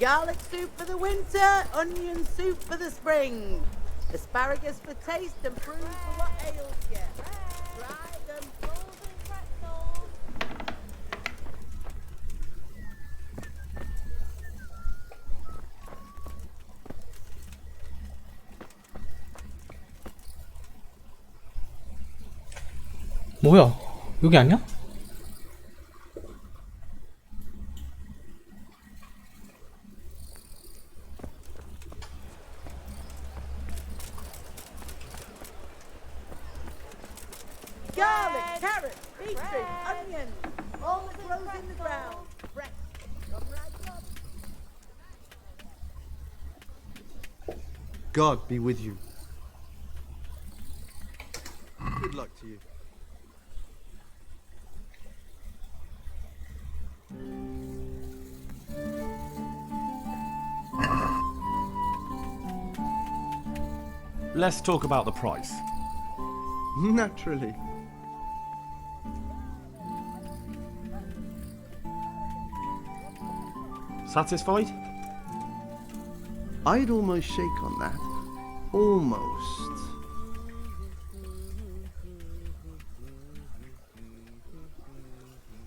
Garlic soup for the winter, onion soup for the spring. Asparagus for taste and prunes for what ails you. Dried and frozen pretzels. 뭐야? 여기 아니야? Garlic, carrot, beetroot, onion. All that grows in the ground. Fresh. Come right up. God be with you. Good luck to you. Let's talk about the price. Naturally. Satisfied? I'd almost shake on that. Almost.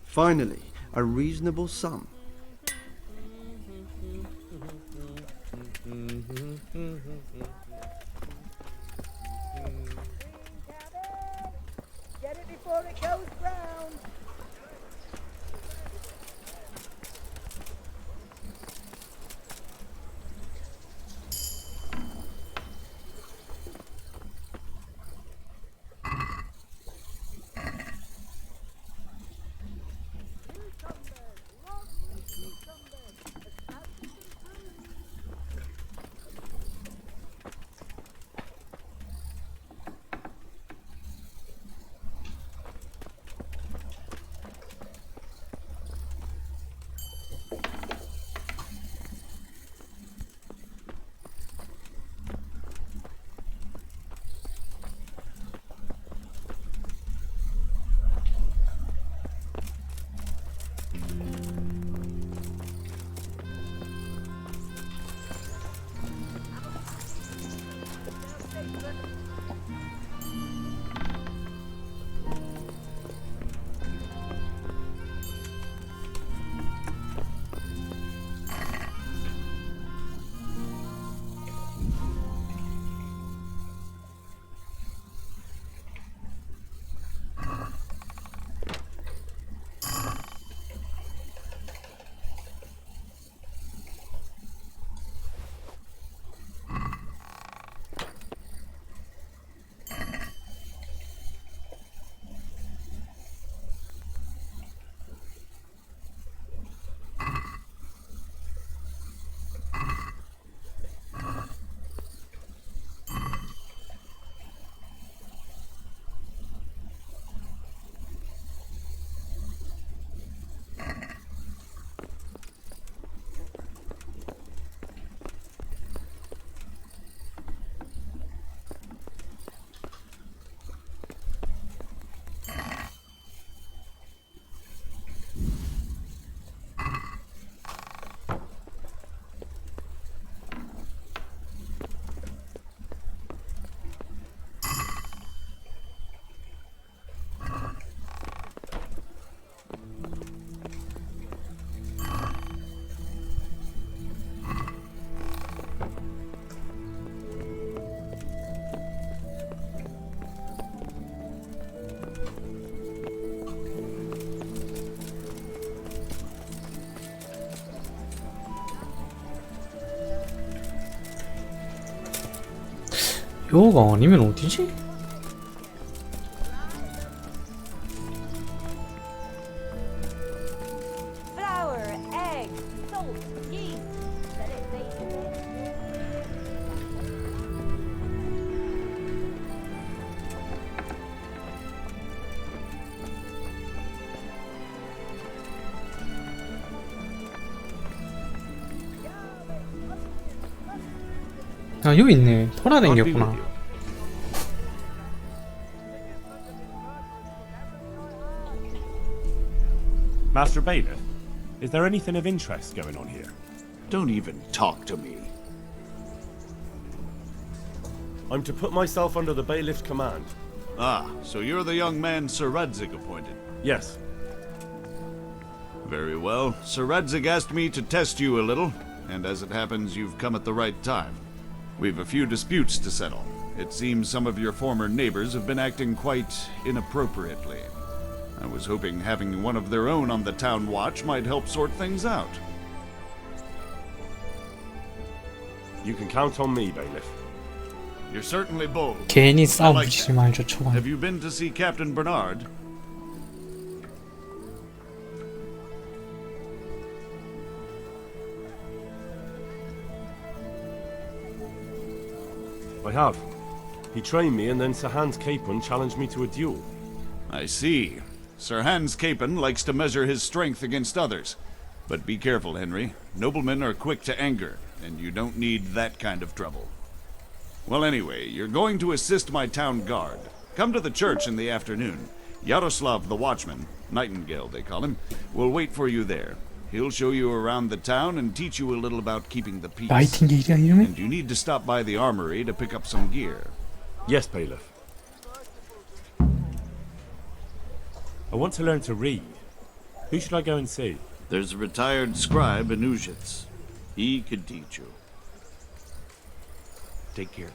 Finally, a reasonable sum. Get it before it goes brown. 여기가 아니면 어디지? Flour, egg, salt, yeast. Let it bake a bit. 아 여기 있네. I'd be 돌아다녔구나. with you. Master Bailiff, is there anything of interest going on here? Don't even talk to me. I'm to put myself under the bailiff's command. Ah, so you're the young man Sir Radzig appointed. Yes. Very well. Sir Radzig asked me to test you a little, and as it happens, you've come at the right time. We've a few disputes to settle. It seems some of your former neighbors have been acting quite inappropriately. I was hoping having one of their own on the town watch might help sort things out. You can count on me, bailiff. You're certainly bold. 괜히 싸움 I like 붙이지 that. 말죠, 초반. Have you been to see Captain Bernard? I have. He trained me and then Sir Hans Capon challenged me to a duel. I see. Sir Hans Capon likes to measure his strength against others. But be careful, Henry. Noblemen are quick to anger, and you don't need that kind of trouble. Well, anyway, you're going to assist my town guard. Come to the church in the afternoon. Yaroslav the watchman, Nightingale they call him, will wait for you there. He'll show you around the town and teach you a little about keeping the peace. 나이팅게일이야 이름이? And you need to stop by the armory to pick up some gear. Yes, bailiff. I want to learn to read. Who should I go and see? There's a retired scribe in Uzhitz. He could teach you. Take care.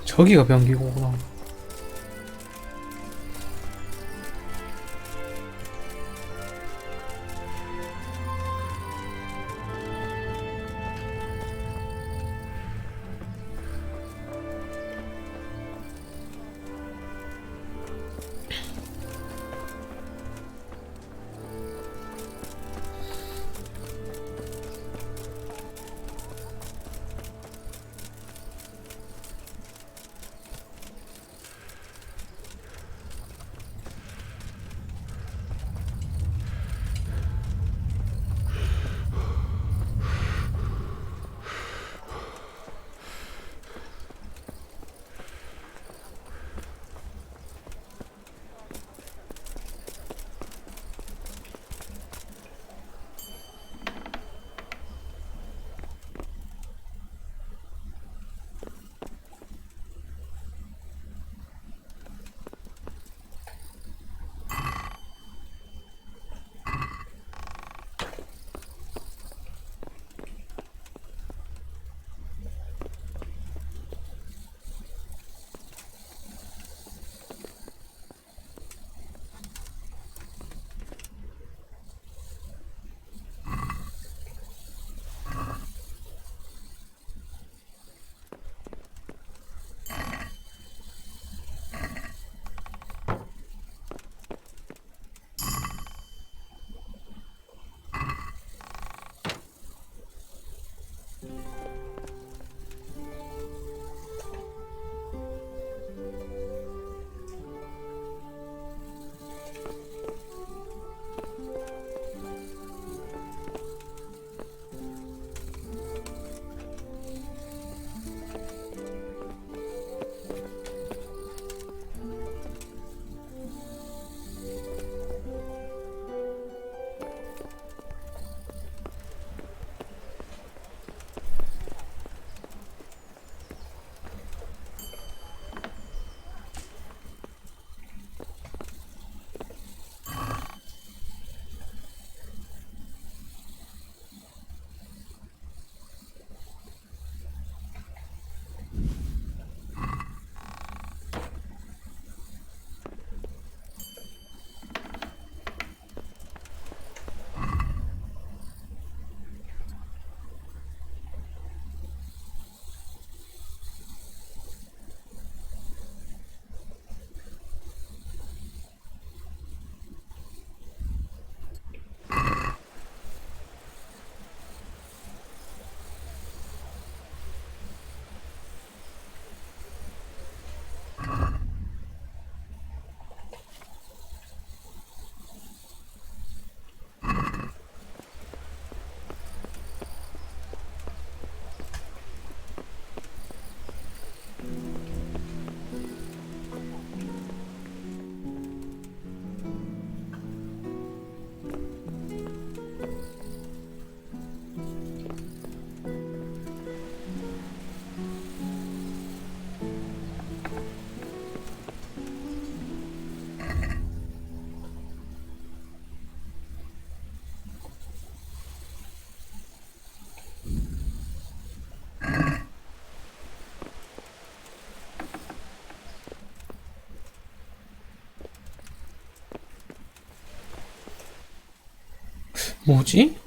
저기가 변기구나. 뭐지?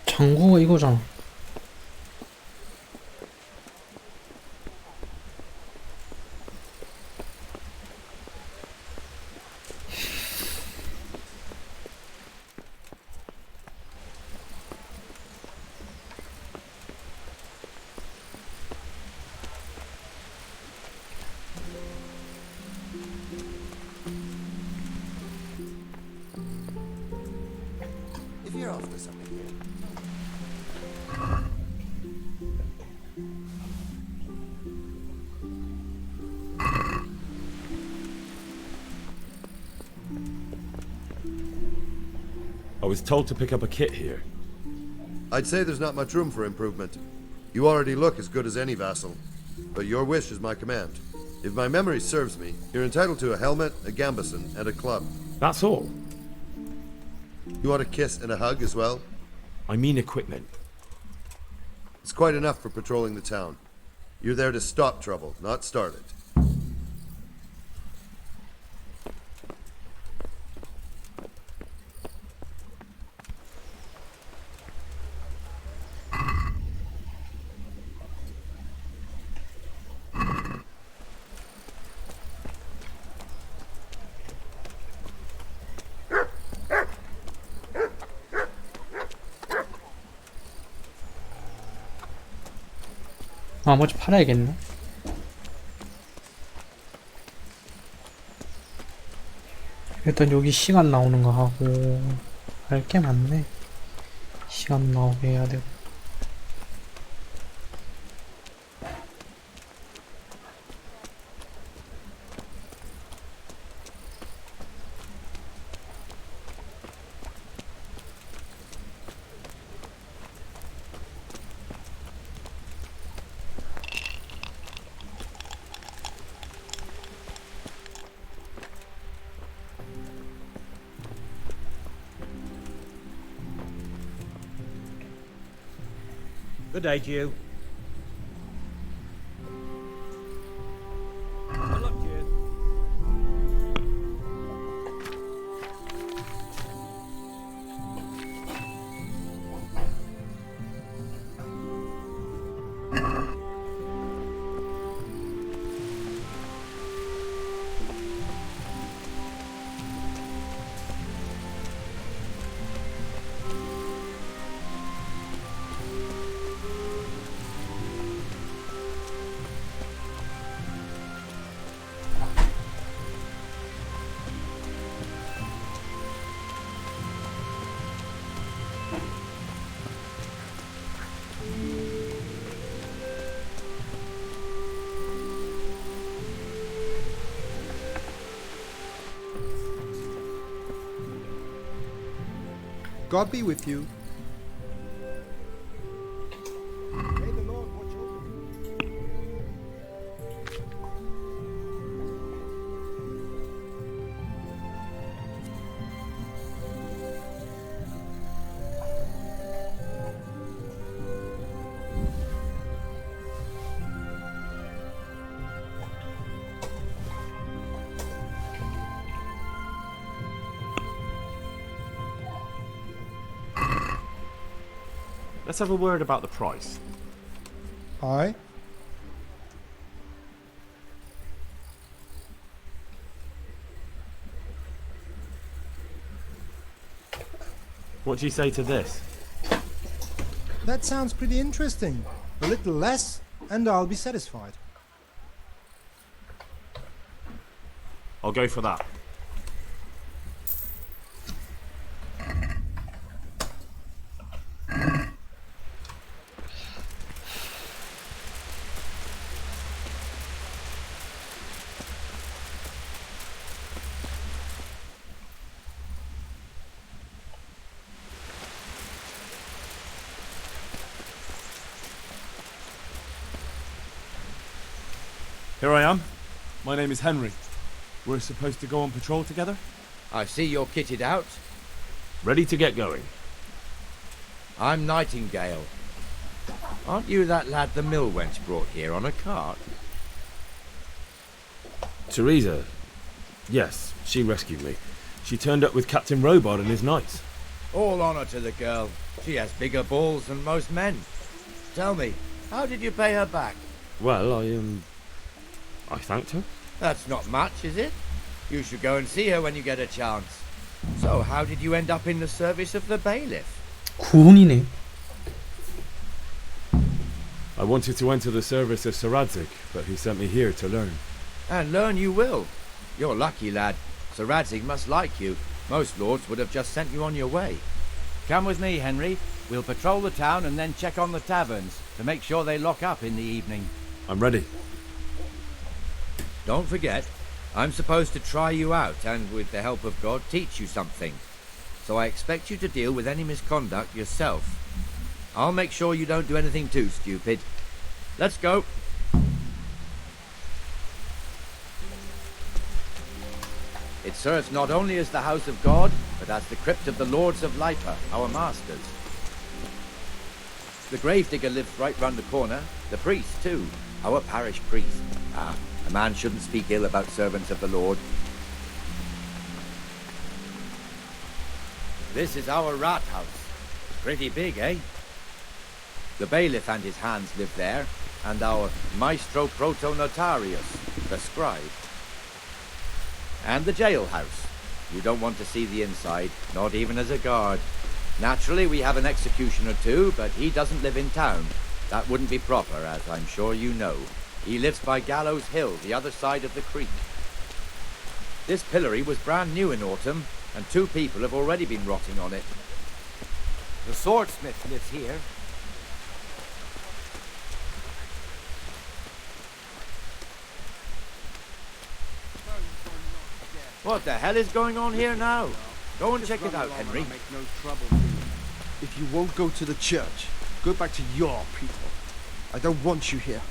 장구가 이거잖아. If you're off to something here. I was told to pick up a kit here. I'd say there's not much room for improvement. You already look as good as any vassal, but your wish is my command. If my memory serves me, you're entitled to a helmet, a gambeson, and a club. That's all. You want a kiss and a hug as well? I mean equipment. It's quite enough for patrolling the town. You're there to stop trouble, not start it. 나머지 팔아야겠네. 일단 여기 시간 나오는 거 하고 할 게 많네. 시간 나오게 해야 되고. Good day to you. Good luck to you. God be with you. Let's have a word about the price. Aye. What do you say to this? That sounds pretty interesting. A little less, and I'll be satisfied. I'll go for that. Here I am. My name is Henry. We're supposed to go on patrol together? I see you're kitted out. Ready to get going. I'm Nightingale. Aren't you that lad the mill wench brought here on a cart? Teresa. Yes, she rescued me. She turned up with Captain Robard and his knights. All honour to the girl. She has bigger balls than most men. Tell me, how did you pay her back? Well, I thanked her. That's not much, is it? You should go and see her when you get a chance. So, how did you end up in the service of the bailiff? 구혼이네. I wanted to enter the service of Sir Radzig, but he sent me here to learn. And learn you will. You're lucky, lad. Sir Radzig must like you. Most lords would have just sent you on your way. Come with me, Henry. We'll patrol the town and then check on the taverns to make sure they lock up in the evening. I'm ready. Don't forget, I'm supposed to try you out and, with the help of God, teach you something. So I expect you to deal with any misconduct yourself. I'll make sure you don't do anything too stupid. Let's go. It serves not only as the house of God, but as the crypt of the lords of Lipa, our masters. The gravedigger lives right round the corner. The priest, too. Our parish priest. A man shouldn't speak ill about servants of the Lord. This is our rat house. Pretty big, eh? The bailiff and his hands live there, and our maestro protonotarius, the scribe. And the jailhouse. You don't want to see the inside, not even as a guard. Naturally, we have an executioner too, but he doesn't live in town. That wouldn't be proper, as I'm sure you know. He lives by Gallows Hill, the other side of the creek. This pillory was brand new in autumn, and 2 people have already been rotting on it. The swordsmith lives here. What the hell is going on here now? Go and check it out, Henry. If you won't go to the church, go back to your people. I don't want you here.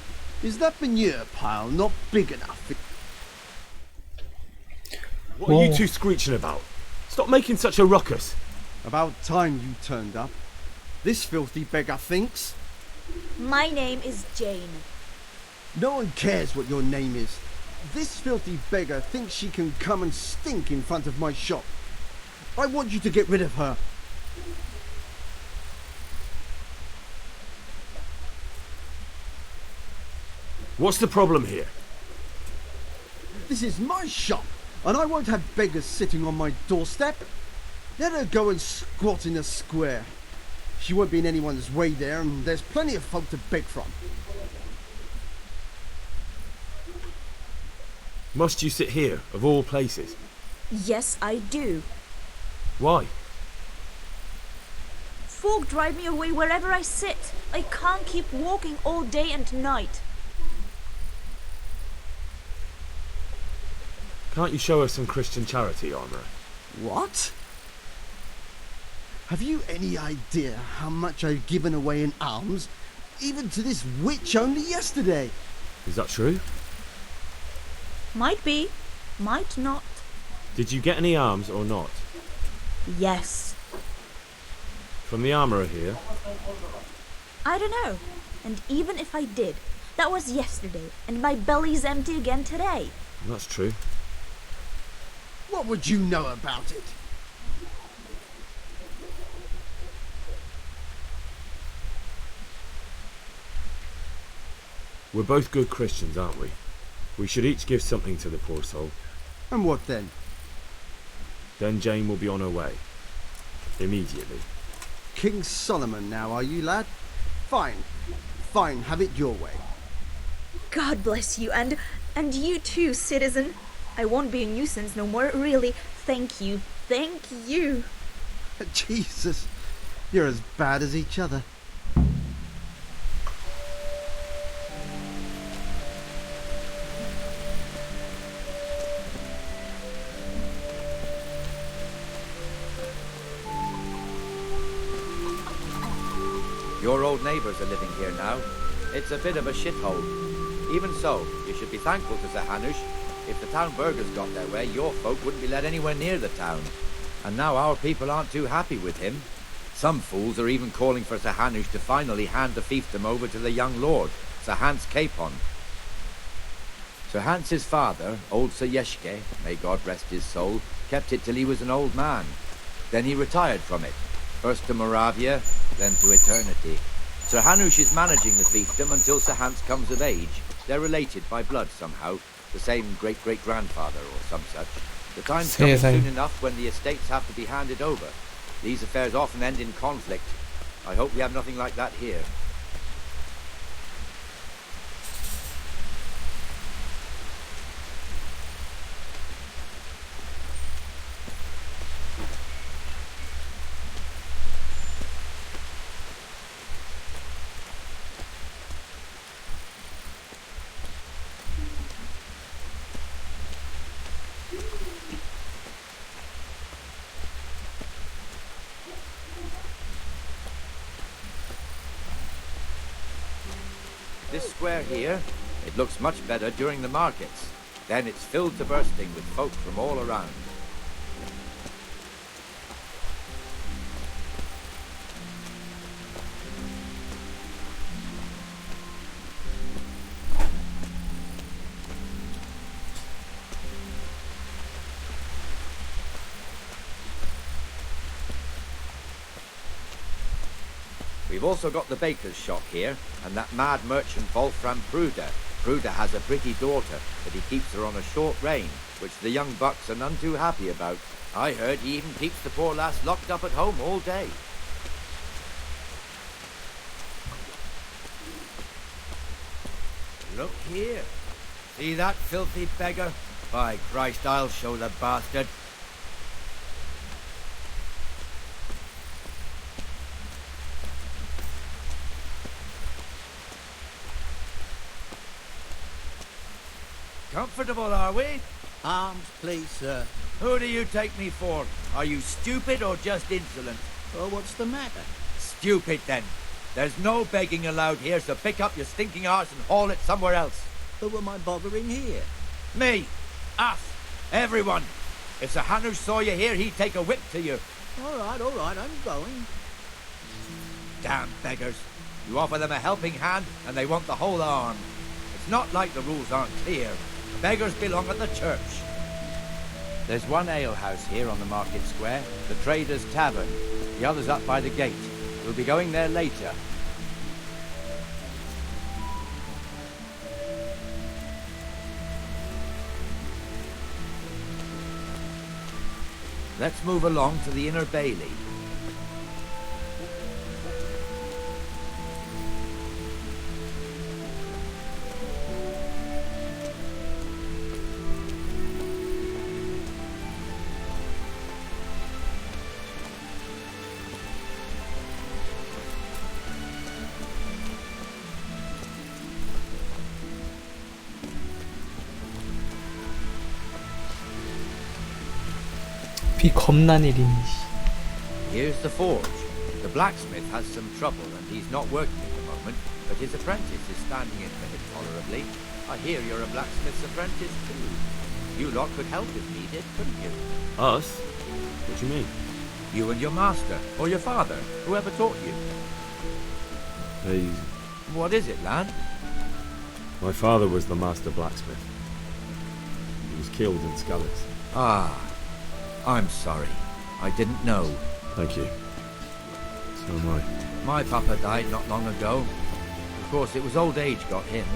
Is that manure pile not big enough? What are you two screeching about? Stop making such a ruckus. About time you turned up. This filthy beggar thinks. My name is Jane. No one cares what your name is. This filthy beggar thinks she can come and stink in front of my shop. I want you to get rid of her. What's the problem here? This is my shop, and I won't have beggars sitting on my doorstep. Let her go and squat in a square. She won't be in anyone's way there, and there's plenty of folk to beg from. Must you sit here, of all places? Yes, I do. Why? Folk drive me away wherever I sit. I can't keep walking all day and night. Can't you show us some Christian charity, Armourer? What? Have you any idea how much I've given away in alms, even to this witch only yesterday? Is that true? Might be, might not. Did you get any alms or not? Yes. From the Armourer here? I don't know. And even if I did, that was yesterday, and my belly's empty again today. That's true. What would you know about it? We're both good Christians, aren't we? We should each give something to the poor soul. And what then? Then Jane will be on her way. Immediately. King Solomon now, are you, lad? Fine. Fine, have it your way. God bless you, and you too, citizen. I won't be a nuisance no more, really. Thank you. Thank you. Jesus, you're as bad as each other. Your old neighbours are living here now. It's a bit of a shithole. Even so, you should be thankful to Sir Hanush. If the town burghers got their way, your folk wouldn't be let anywhere near the town. And now our people aren't too happy with him. Some fools are even calling for Sir Hanush to finally hand the fiefdom over to the young lord, Sir Hans Capon. Sir Hans's father, old Sir Yeshke, may God rest his soul, kept it till he was an old man. Then he retired from it, first to Moravia, then to eternity. Sir Hanush is managing the fiefdom until Sir Hans comes of age. They're related by blood somehow, the same great-great-grandfather or some such. The time's coming soon enough when the estates have to be handed over. These affairs often end in conflict. I hope we have nothing like that here. This square here, it looks much better during the markets. Then it's filled to bursting with folk from all around. We've also got the baker's shop here, and that mad merchant Wolfram Pruder. Pruder has a pretty daughter, but he keeps her on a short rein, which the young bucks are none too happy about. I heard he even keeps the poor lass locked up at home all day. Look here. See that filthy beggar? By Christ, I'll show the bastard. Comfortable, are we? Arms, please, sir. Who do you take me for? Are you stupid or just insolent? Well, what's the matter? Stupid, then. There's no begging allowed here, so pick up your stinking arse and haul it somewhere else. Who am I bothering here? Me. Us. Everyone. If Sir Hanush saw you here, he'd take a whip to you. All right, I'm going. Damn beggars. You offer them a helping hand, and they want the whole arm. It's not like the rules aren't clear. Beggars belong at the church. There's one alehouse here on the market square, the Trader's Tavern. The other's up by the gate. We'll be going there later. Let's move along to the Inner Bailey. 비 겁나 내리니. Here's the forge. The blacksmith has some trouble and he's not working at the moment, but his apprentice is standing in for him tolerably. I hear you're a blacksmith's apprentice too. You lot could help if needed, couldn't you? Us? What do you mean? You and your master, or your father, whoever taught you. What is it, lad? My father was the master blacksmith. He was killed in Scullis. Ah, I'm sorry. I didn't know. Thank you. So am I. My papa died not long ago. Of course, it was old age got him.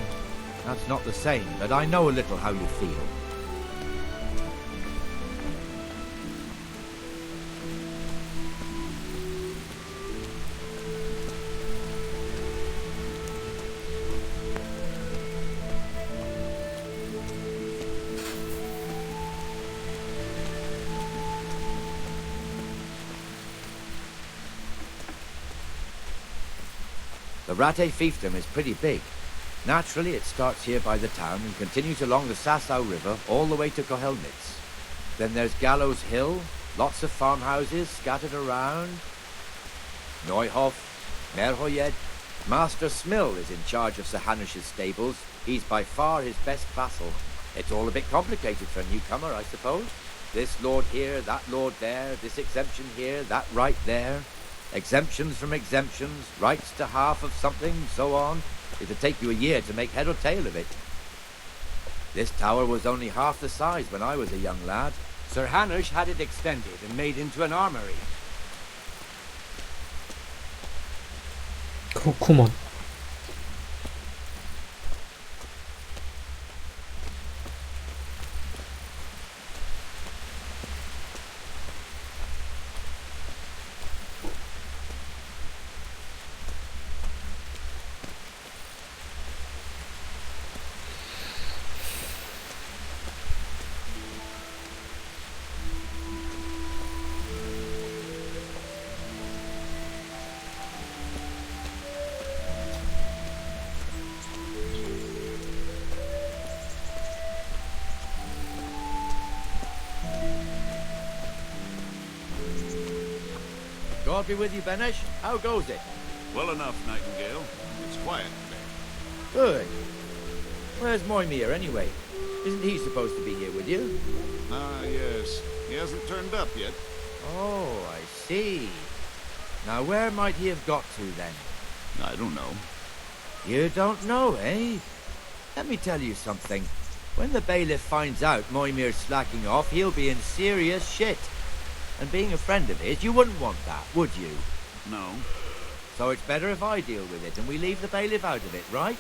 That's not the same, but I know a little how you feel. The Ratte fiefdom is pretty big. Naturally, it starts here by the town and continues along the Sassau River all the way to Kohelnitz. Then there's Gallows Hill, lots of farmhouses scattered around. Neuhof, Merhoyed. Master Smill is in charge of Sir Hanush's stables. He's by far his best vassal. It's all a bit complicated for a newcomer, I suppose. This lord here, that lord there, this exemption here, that right there. Exemptions from exemptions, rights to half of something, so on. It'd take you a year to make head or tail of it. This tower was only half the size when I was a young lad. Sir Hanush had it extended and made into an armory. 그렇구먼. God be with you, Benesh. How goes it? Well enough, Nightingale. It's quiet today. Good. Where's Moimir, anyway? Isn't he supposed to be here with you? Ah, yes. He hasn't turned up yet. Oh, I see. Now, where might he have got to, then? I don't know. You don't know, eh? Let me tell you something. When the bailiff finds out Moimir's slacking off, he'll be in serious shit. And being a friend of his, you wouldn't want that, would you? No. So it's better if I deal with it and we leave the bailiff out of it, right?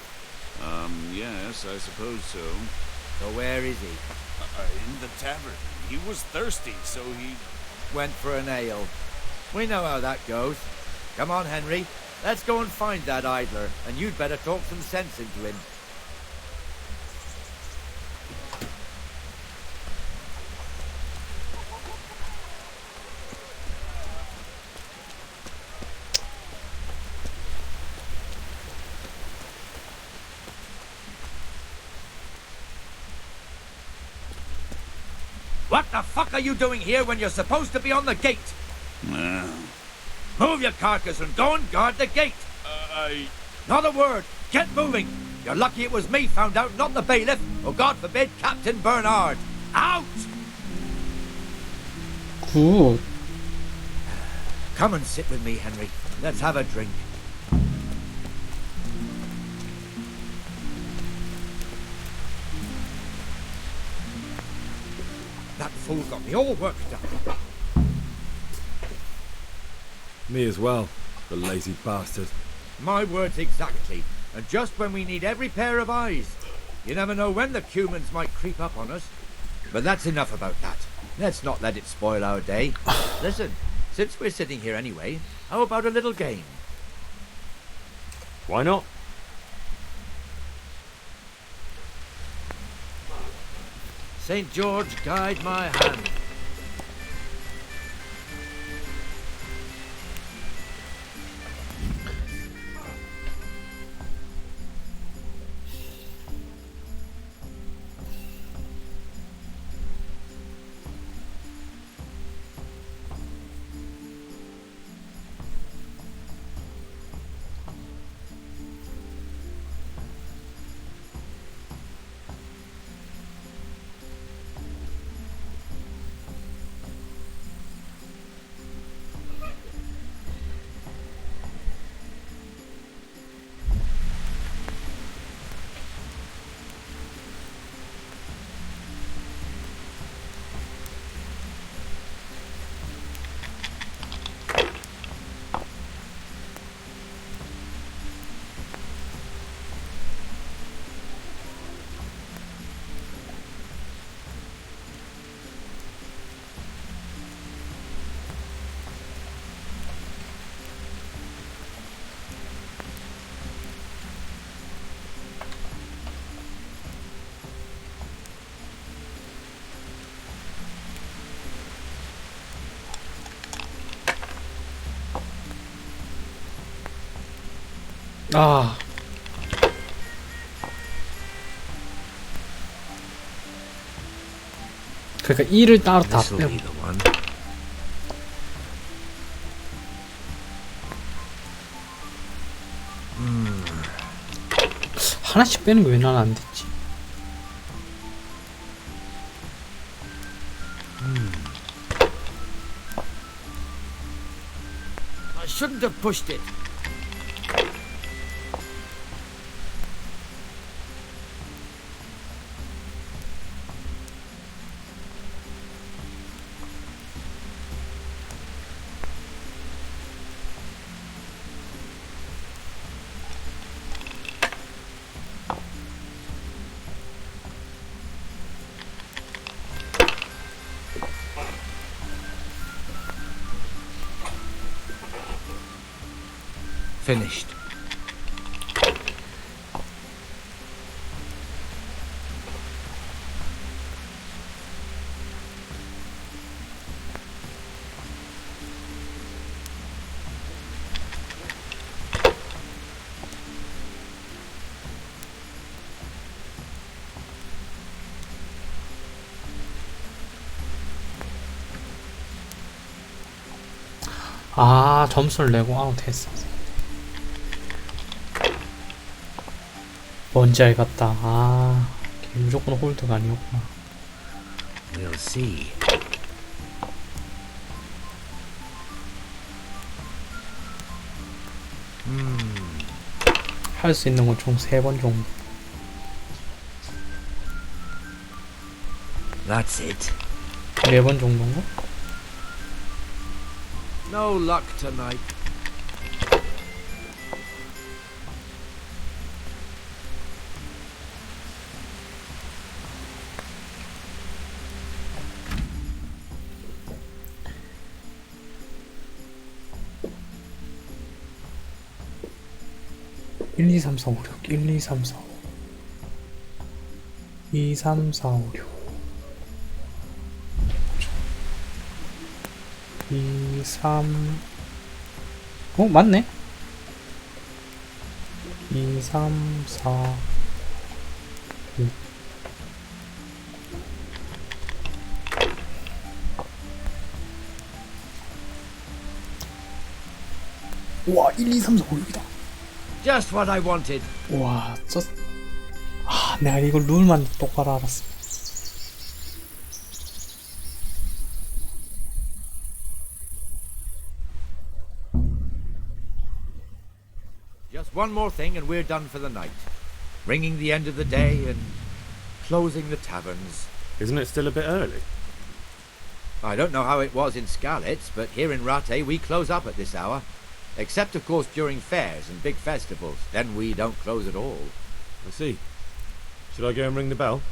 Yes, I suppose so. So where is he? In the tavern. He was thirsty, so he went for an ale. We know how that goes. Come on, Henry. Let's go and find that idler, and you'd better talk some sense into him. What the fuck are you doing here when you're supposed to be on the gate? Move your carcass and go and guard the gate. Not a word. Get moving. You're lucky it was me found out, not the bailiff, or God forbid, Captain Bernard. Out! 굿. Come and sit with me, Henry. Let's have a drink. That fool got me all worked up. Me as well, the lazy bastard. My words exactly. And just when we need every pair of eyes. You never know when the humans might creep up on us. But that's enough about that. Let's not let it spoil our day. Listen, since we're sitting here anyway, how about a little game? Why not? St. George, guide my hand. 아. 그러니까 이를 따로 다 빼고 하나씩 빼는 게 왜 난 안 됐지? I shouldn't have pushed it. Finished. 아, 점수를 내고 아웃 했어. 뭔지 알겠다. 아, 무조건 홀드가 아니었구나. We'll see. 할 수 있는 건 총 3번 정도. That's it. 4번 정도인가? No luck tonight. 일, 이, 삼, 사, 오, 육, 1, 2, 3, 4, 5 2, 3, 4, 5, 6 2, 3 맞네? 2, 3, 4 6 우와 1, 2, 3, 4, 5, 6이다. Just what I wanted. 와, 내가 이거 룰만 똑바로 알았어. Just one more thing and we're done for the night. Ringing the end of the day and closing the taverns. Isn't it still a bit early? I don't know how it was in Scarlet's, but here in Rattay we close up at this hour. Except, of course, during fairs and big festivals. Then we don't close at all. I see. Should I go and ring the bell?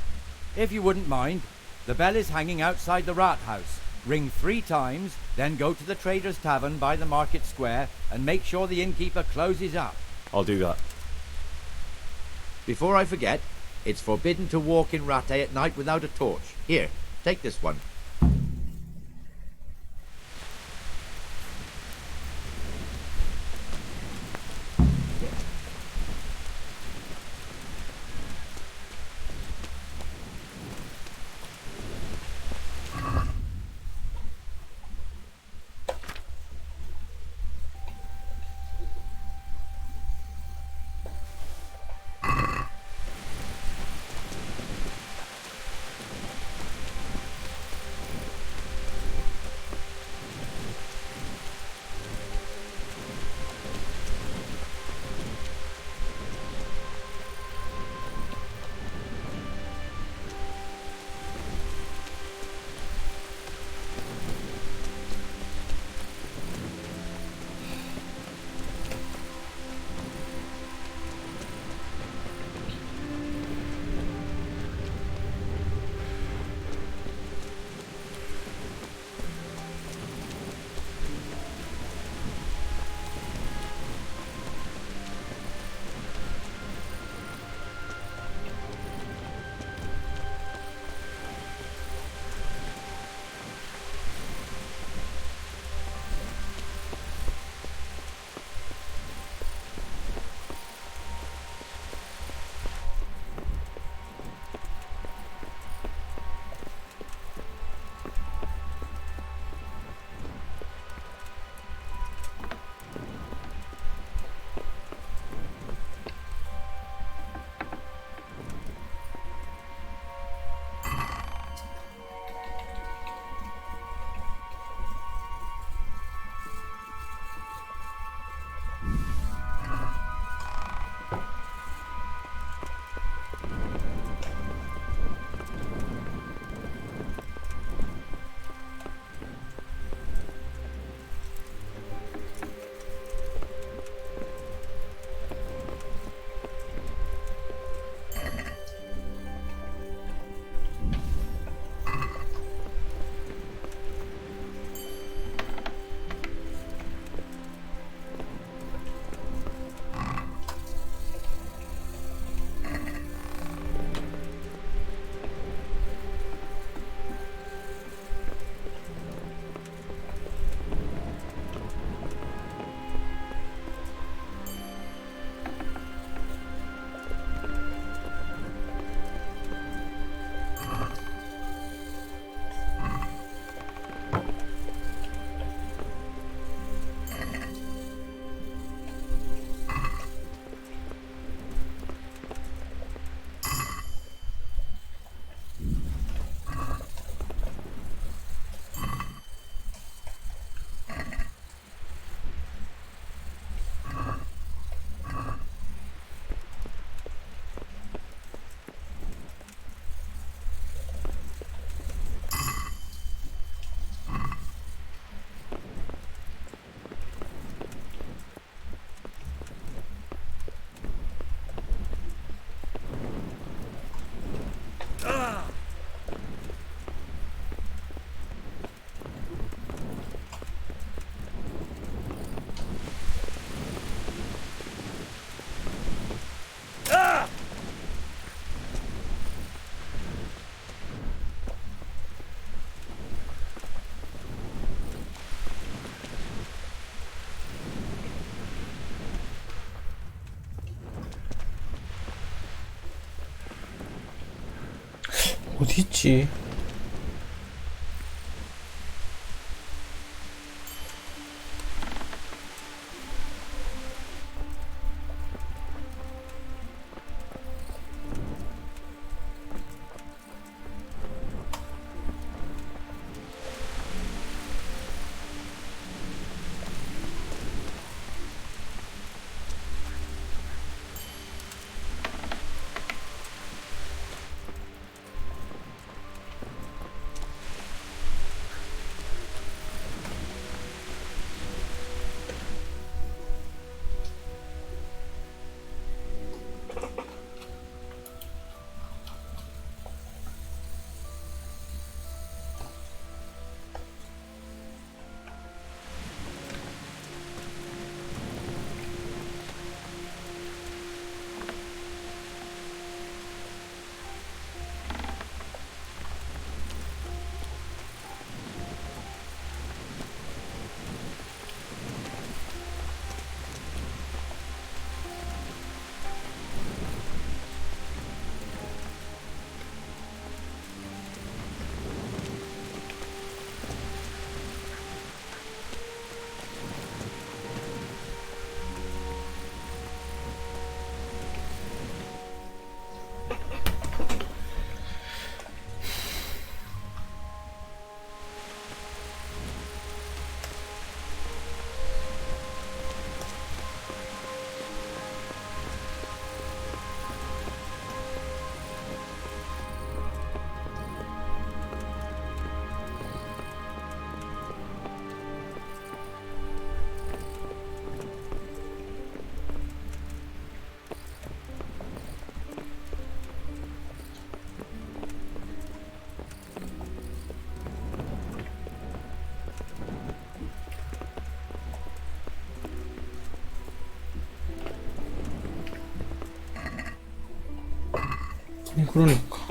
If you wouldn't mind, the bell is hanging outside the rat house. Ring 3 times, then go to the Trader's Tavern by the market square and make sure the innkeeper closes up. I'll do that. Before I forget, it's forbidden to walk in Rattay at night without a torch. Here, take this one. 어디 있지? 그러니까.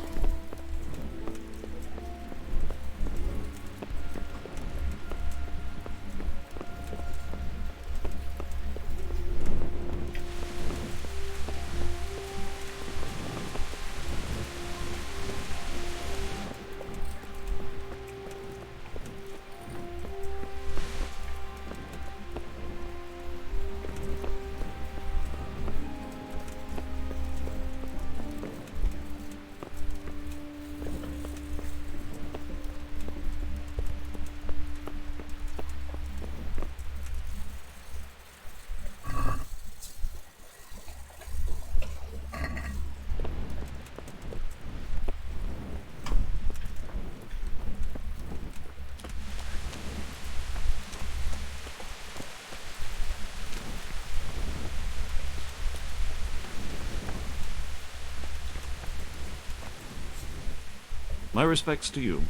My respects to you.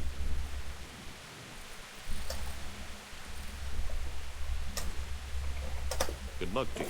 Good luck to you.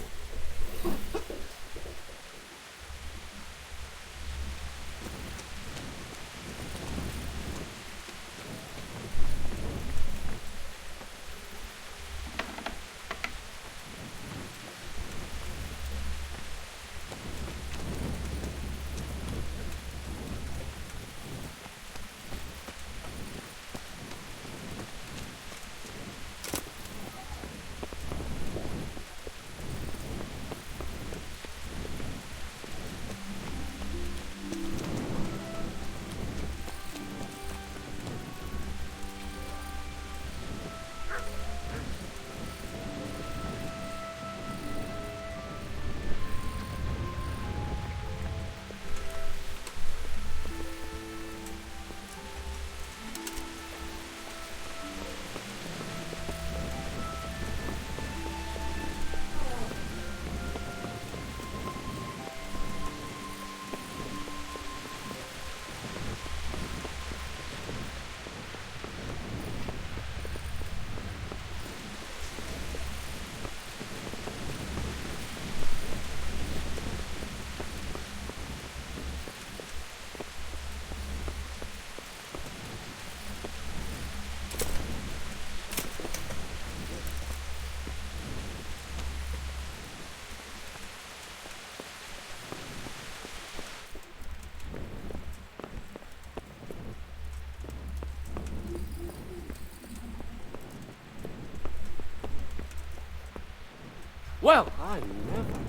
Well, I never.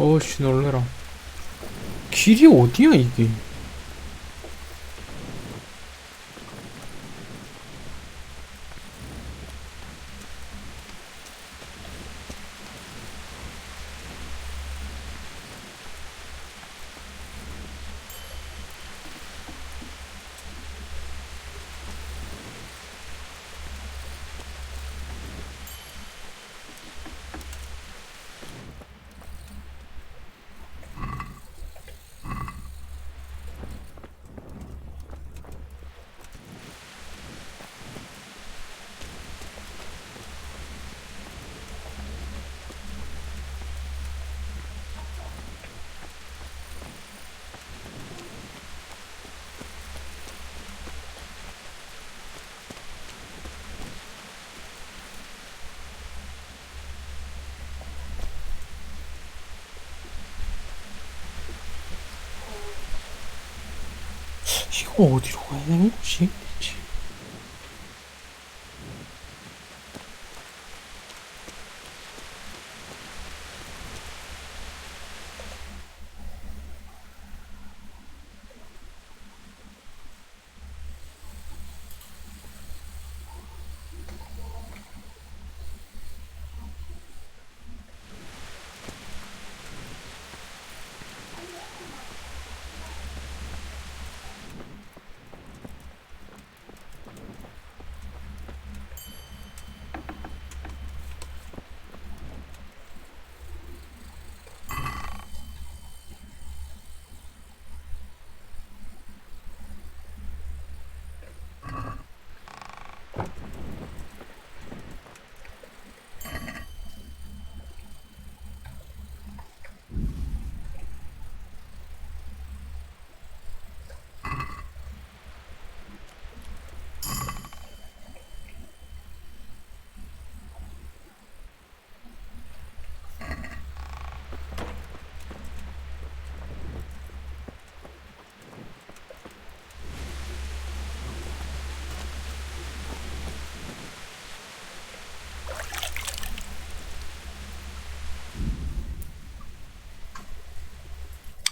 어씨 놀래라. 길이 어디야 이게? 이거 어디로 가야 되는 거지? 대체?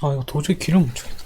아 이거 도저히 길을 못 찾겠다.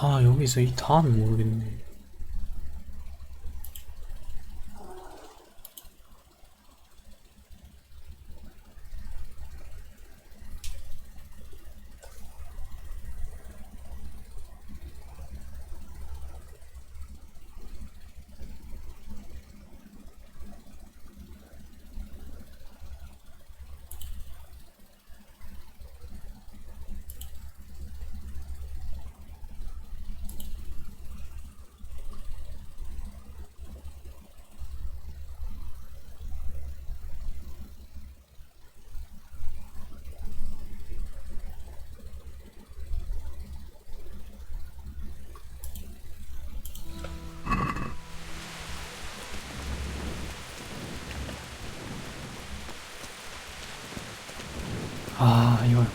아, 여기서 이 다음이 모르겠네. 아, 이걸.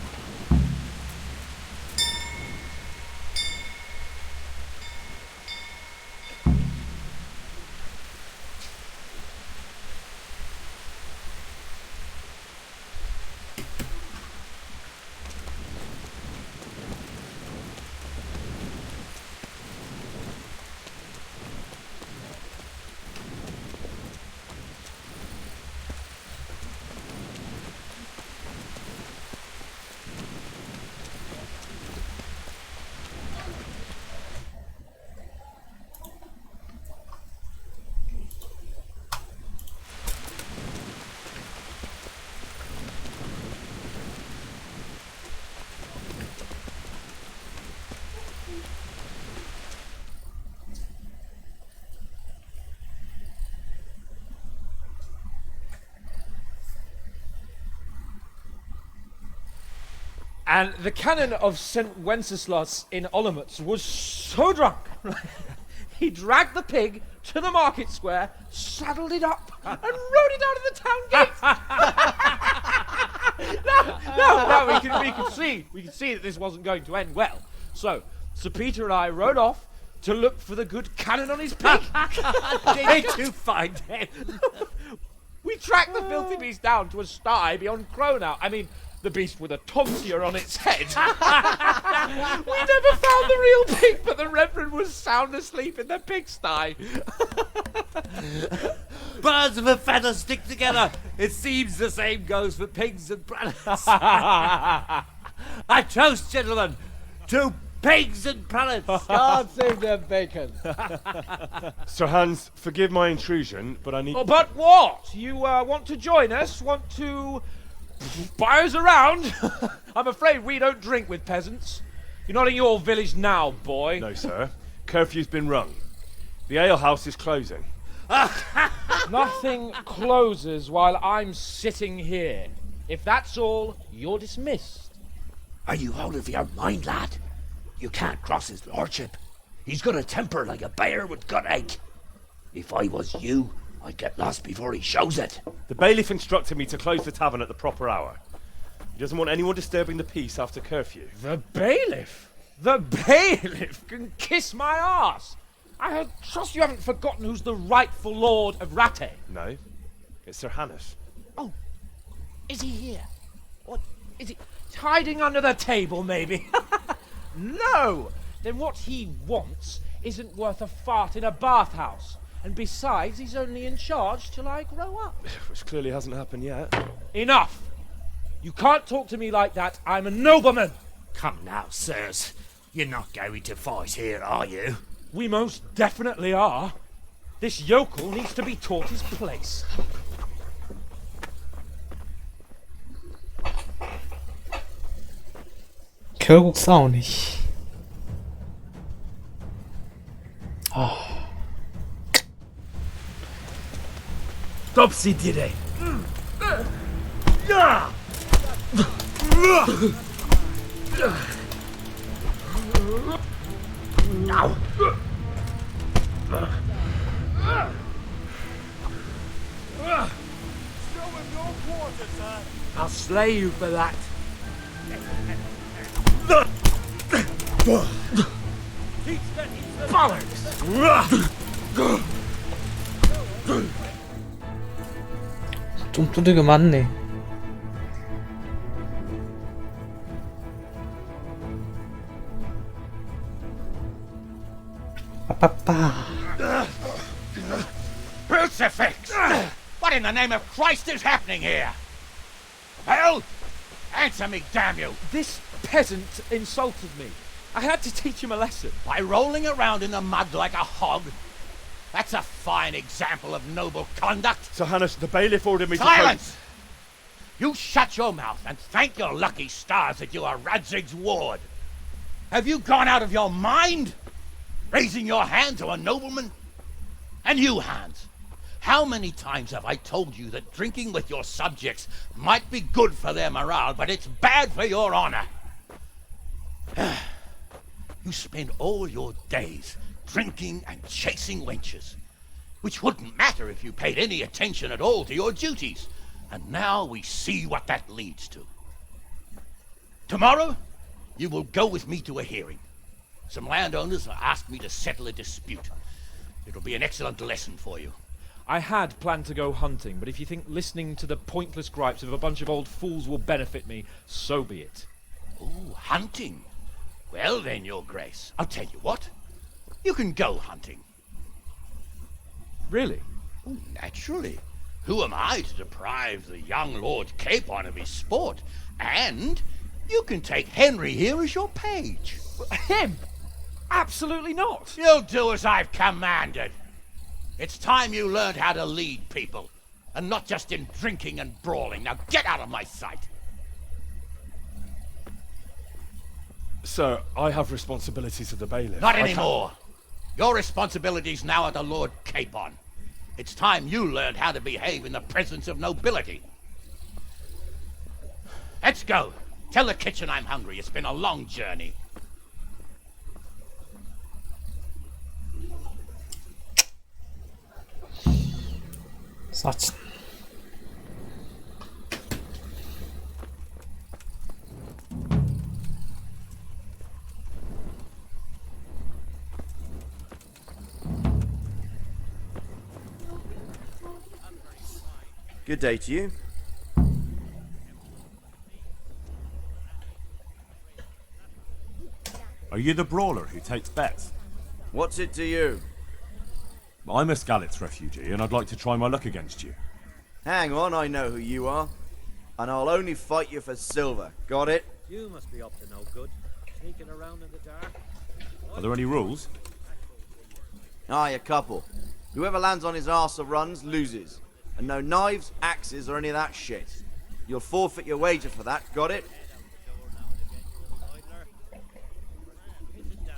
And the canon of St. Wenceslas in Olomouc was so drunk, he dragged the pig to the market square, saddled it up, and rode it out of the town gate. No, we could see that this wasn't going to end well. So, Sir Peter and I rode off to look for the good canon on his pig. Did you find him? We tracked the filthy beast down to a sty beyond Cronau. I mean, the beast with a tonsure on its head. We never found the real pig, but the Reverend was sound asleep in the pigsty. Birds of a feather stick together. It seems the same goes for pigs and prelates. I toast, gentlemen, to pigs and prelates. God save their bacon. Sir Hans, forgive my intrusion, but I need... Oh, but what? You want to join us? Want to buy us around? I'm afraid we don't drink with peasants. You're not in your village now, boy. No, sir. Curfew's been rung. The alehouse is closing. Nothing closes while I'm sitting here. If that's all, you're dismissed. Are you out of your mind, lad? You can't cross his lordship. He's got a temper like a bear with gut ache. If I was you, I'd get lost before he shows it. The bailiff instructed me to close the tavern at the proper hour. He doesn't want anyone disturbing the peace after curfew. The bailiff? The bailiff can kiss my arse. I trust you haven't forgotten who's the rightful lord of Rattay. No, it's Sir Hannes. Oh, is he here? What, is he hiding under the table, maybe? No! Then what he wants isn't worth a fart in a bathhouse. And besides, he's only in charge till I grow up. Which clearly hasn't happened yet. Enough! You can't talk to me like that. I'm a nobleman. Come now, sirs. You're not going to fight here, are you? We most definitely are. This yokel needs to be taught his place. 결국 싸우네. 씨. 아. Topsy did it. Now. I'll slay you for that. 좀 두들겨 맞네. Crucifix! What in the name of Christ is happening here? Well, answer me, damn you! This peasant insulted me. I had to teach him a lesson. By rolling around in the mud like a hog? That's a fine example of noble conduct. Sir Hannes, the bailiff ordered me to... Silence! You shut your mouth and thank your lucky stars that you are Radzig's ward. Have you gone out of your mind? Raising your hand to a nobleman? And you, Hans, how many times have I told you that drinking with your subjects might be good for their morale, but it's bad for your honor? You spend all your days drinking and chasing wenches, which wouldn't matter if you paid any attention at all to your duties. And now we see what that leads to. Tomorrow, you will go with me to a hearing. Some landowners have asked me to settle a dispute. It'll be an excellent lesson for you. I had planned to go hunting, but if you think listening to the pointless gripes of a bunch of old fools will benefit me, so be it. Oh, hunting? Well then, Your Grace, I'll tell you what. You can go hunting. Really? Oh, naturally. Who am I to deprive the young Lord Capon of his sport? And you can take Henry here as your page. Him? Absolutely not. You'll do as I've commanded. It's time you learned how to lead people, and not just in drinking and brawling. Now get out of my sight. Sir, I have responsibilities of the bailiff. Not anymore. Your responsibilities now are the Lord Capon. It's time you learned how to behave in the presence of nobility. Let's go. Tell the kitchen I'm hungry. It's been a long journey. Such. Good day to you. Are you the brawler who takes bets? What's it to you? I'm a Skalitz refugee, and I'd like to try my luck against you. Hang on, I know who you are. And I'll only fight you for silver. Got it? You must be up to no good. Sneaking around in the dark. Are there any rules? Aye, a couple. Whoever lands on his arse or runs, loses. And no knives, axes, or any of that shit. You'll forfeit your wager for that, got it?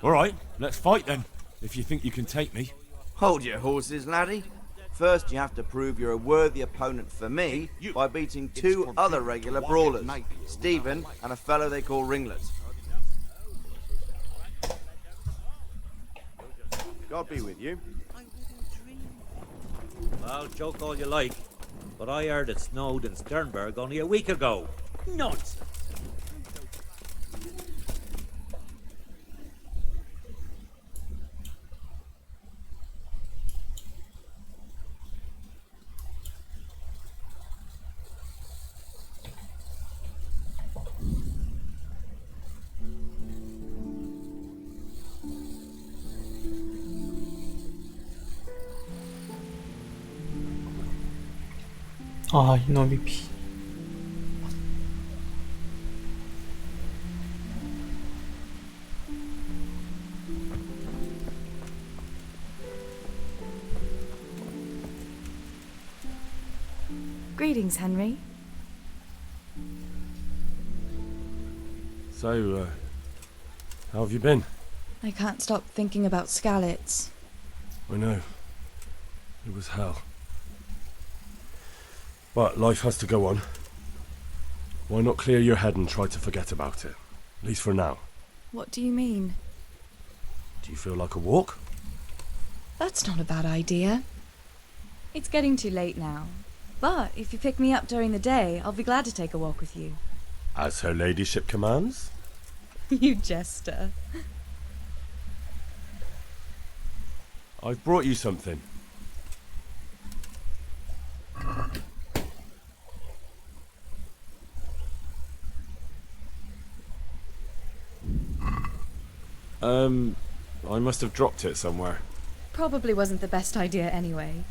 Alright, let's fight then, if you think you can take me. Hold your horses, laddie. First, you have to prove you're a worthy opponent for me by beating two other regular brawlers, Stephen and a fellow they call Ringlet. God be with you. Well, joke all you like, but I heard it snowed in Sternberg only a week ago. Nonsense. 아, 이놈이 비. Greetings, Henry. So, how have you been? I can't stop thinking about Skalitz. I know. It was hell. But life has to go on. Why not clear your head and try to forget about it? At least for now. What do you mean? Do you feel like a walk? That's not a bad idea. It's getting too late now. But if you pick me up during the day, I'll be glad to take a walk with you. As her ladyship commands? You jester. I've brought you something. I must have dropped it somewhere. probably wasn't the best idea anyway.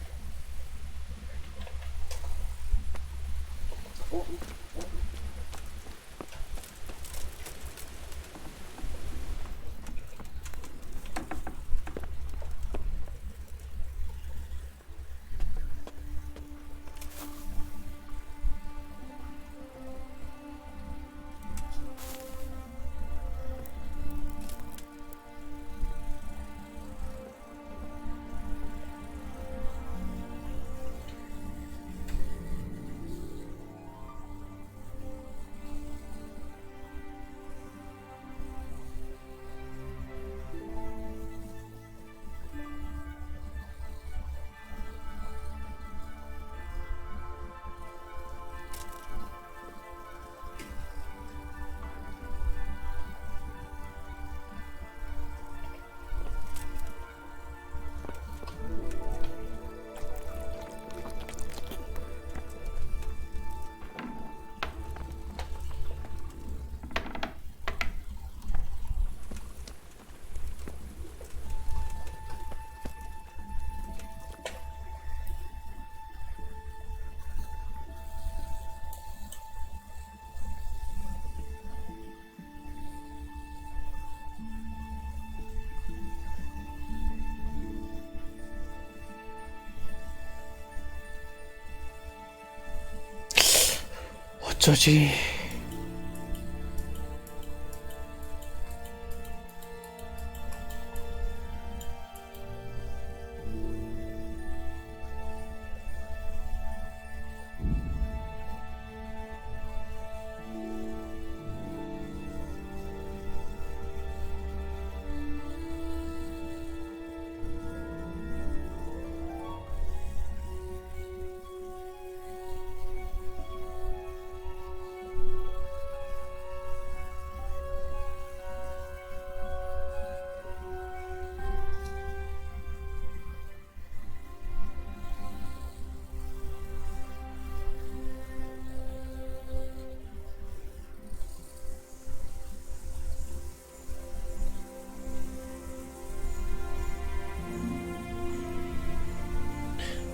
어쩌지?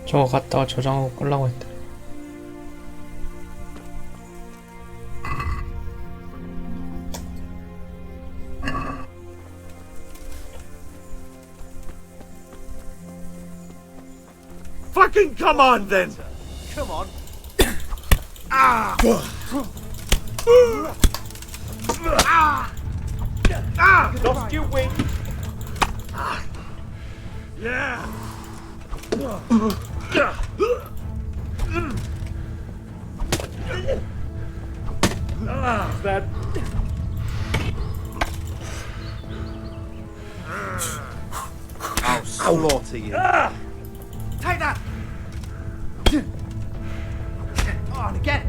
저거 갖다가 저장하고 끌라고 했다. Fucking come on then! Come on. Ah! Ah! Lost your wing. Yeah! That. I'll slaughter you. Take that. On again.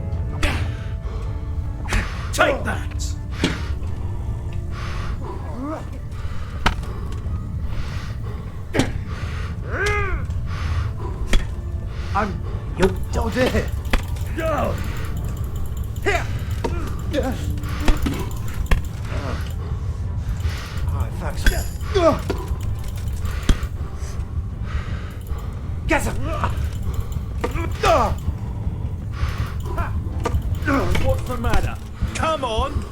Take that! Oh dear. Go! Here. Oh, thanks. Get him. What's the matter? Come on!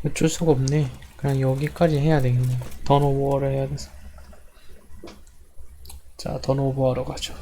어쩔 수가 없네. 그냥 여기까지 해야 되겠네. 턴오버를 해야 돼서. 자, 턴오버하러 가죠.